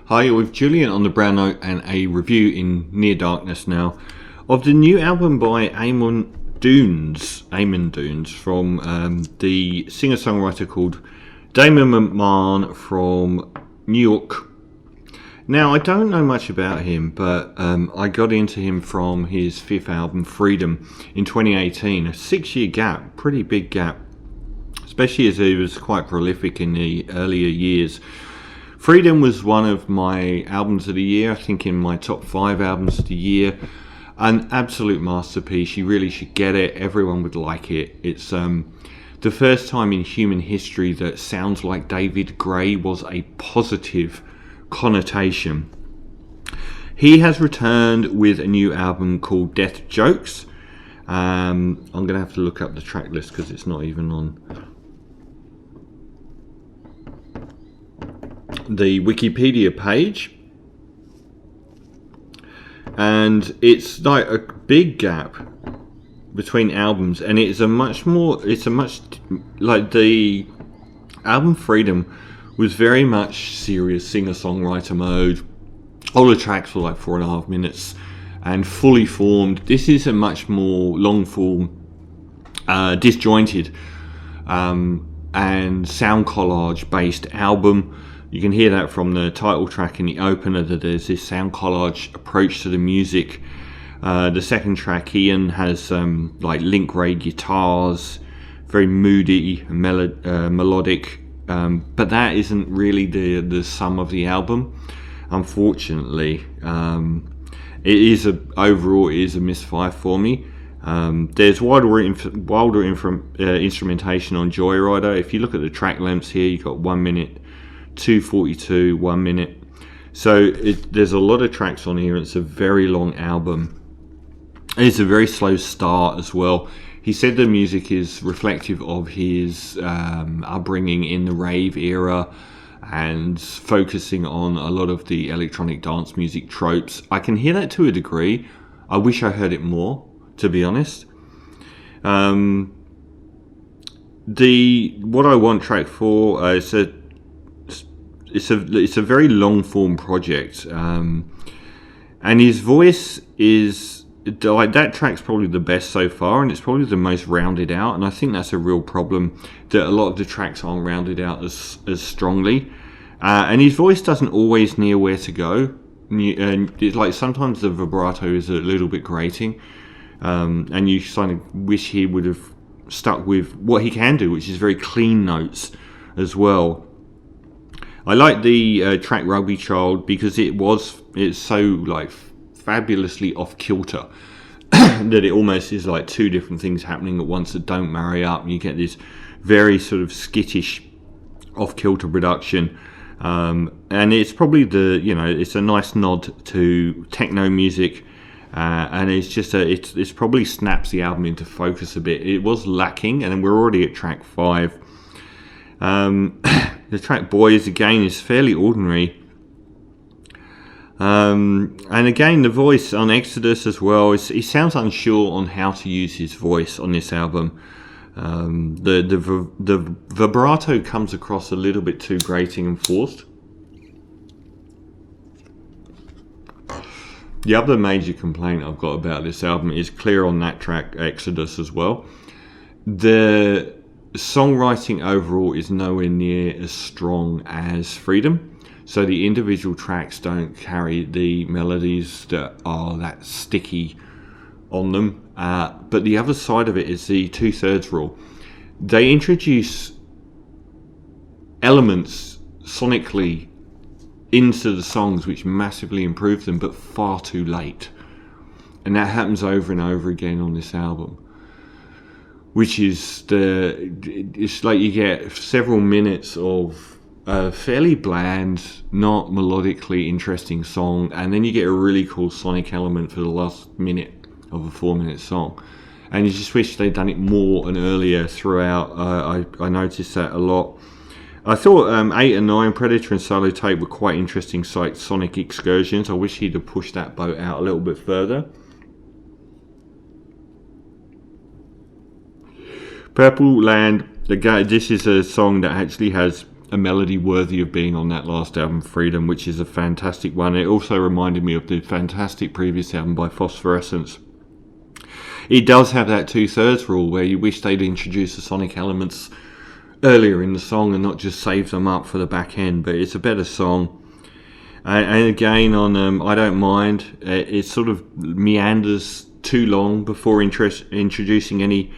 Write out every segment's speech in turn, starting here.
Hi, you're with Julian on the Brown Note and a review in Near Darkness now of the new album by Amon Dunes from the singer-songwriter called Damon McMahon from New York. Now, I don't know much about him, but I got into him from his fifth album, Freedom, in 2018. A 6-year gap, pretty big gap, especially as he was quite prolific in the earlier years. Freedom was one of my albums of the year, I think in my top 5 albums of the year. An absolute masterpiece. You really should get it. Everyone would like it. It's the first time in human history that sounds like David Gray was a positive connotation. He has returned with a new album called Death Jokes. I'm going to have to look up the track list because it's not even on the Wikipedia page, and it's like a big gap between albums, and it's a much like the album Freedom was very much serious singer-songwriter mode. All the tracks were like 4.5 minutes and fully formed. This is a much more long form, disjointed and sound collage based album. You can hear that from the title track and the opener, that there's this sound collage approach to the music. The second track, Ian, has like Link Ray guitars, very moody, melodic, but that isn't really the sum of the album, unfortunately. Overall it is a misfire for me. There's wilder instrumentation on Joyrider. If you look at the track lengths here, you've got 1 minute, 2:42, 1 minute. So there's a lot of tracks on here. It's a very long album. It's a very slow start as well. He said the music is reflective of his upbringing in the rave era and focusing on a lot of the electronic dance music tropes. I can hear that to a degree. I wish I heard it more, to be honest. What I want track 4 is it's a very long form project, and his voice is like, that track's probably the best so far, and it's probably the most rounded out, and I think that's a real problem, that a lot of the tracks aren't rounded out as strongly, and his voice doesn't always know where to go, and it's like sometimes the vibrato is a little bit grating, and you kind of wish he would have stuck with what he can do, which is very clean notes as well. I like the track Rugby Child because it's so like fabulously off kilter that it almost is like two different things happening at once that don't marry up, and you get this very sort of skittish off kilter production, and it's probably it's a nice nod to techno music, and it's just it's probably snaps the album into focus a bit. It was lacking, and then we're already at track 5. The track Boys again is fairly ordinary, and again the voice on Exodus as well, he sounds unsure on how to use his voice on this album. The vibrato comes across a little bit too grating and forced. The other major complaint I've got about this album is clear on that track Exodus as well. The songwriting overall is nowhere near as strong as Freedom, so the individual tracks don't carry the melodies that are that sticky on them, but the other side of it is the 2/3 rule. They introduce elements sonically into the songs which massively improve them, but far too late, and that happens over and over again on this album, which is it's like you get several minutes of a fairly bland, not melodically interesting song, and then you get a really cool sonic element for the last minute of a 4-minute song, and you just wish they'd done it more and earlier throughout. I noticed that a lot. I thought 8 and 9, Predator and Solo Tape, were quite interesting sonic excursions. I wish he'd have pushed that boat out a little bit further. Purple Land, this is a song that actually has a melody worthy of being on that last album, Freedom, which is a fantastic one. It also reminded me of the fantastic previous album by Phosphorescence. It does have that 2/3 rule where you wish they'd introduce the sonic elements earlier in the song and not just save them up for the back end, but it's a better song. And again, on I Don't Mind, it sort of meanders too long before introducing any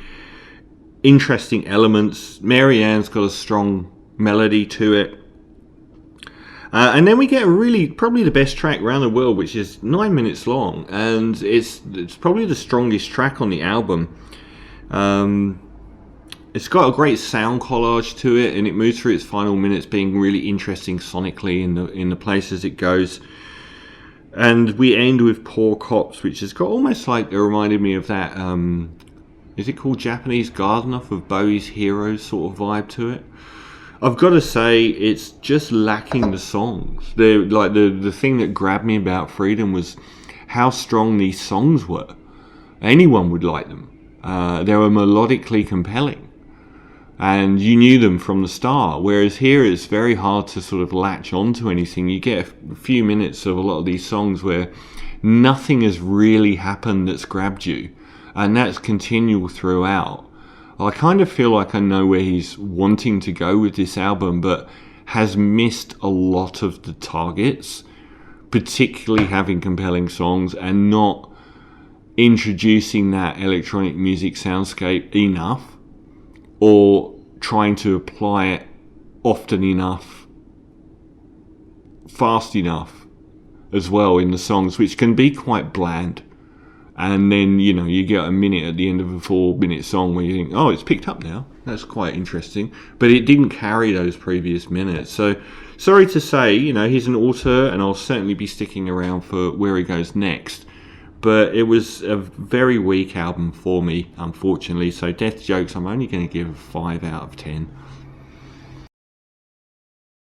interesting elements. Mary Ann's got a strong melody to it. And then we get probably the best track around the world, which is 9 minutes long, and it's probably the strongest track on the album. It's got a great sound collage to it, and it moves through its final minutes being really interesting sonically in the places it goes. And we end with Poor Cops, which has got almost like, it reminded me of that, is it called Japanese Garden off of Bowie's Heroes sort of vibe to it? I've got to say, it's just lacking the songs. The thing that grabbed me about Freedom was how strong these songs were. Anyone would like them. They were melodically compelling, and you knew them from the start. Whereas here, it's very hard to sort of latch onto anything. You get a few minutes of a lot of these songs where nothing has really happened that's grabbed you, and that's continual throughout. I kind of feel like I know where he's wanting to go with this album, but has missed a lot of the targets, particularly having compelling songs and not introducing that electronic music soundscape enough, or trying to apply it often enough, fast enough as well in the songs, which can be quite bland. And then, you get a minute at the end of a 4-minute song where you think, oh, it's picked up now. That's quite interesting. But it didn't carry those previous minutes. So, sorry to say, he's an author, and I'll certainly be sticking around for where he goes next. But it was a very weak album for me, unfortunately. So, Death Jokes, I'm only going to give a 5 out of 10.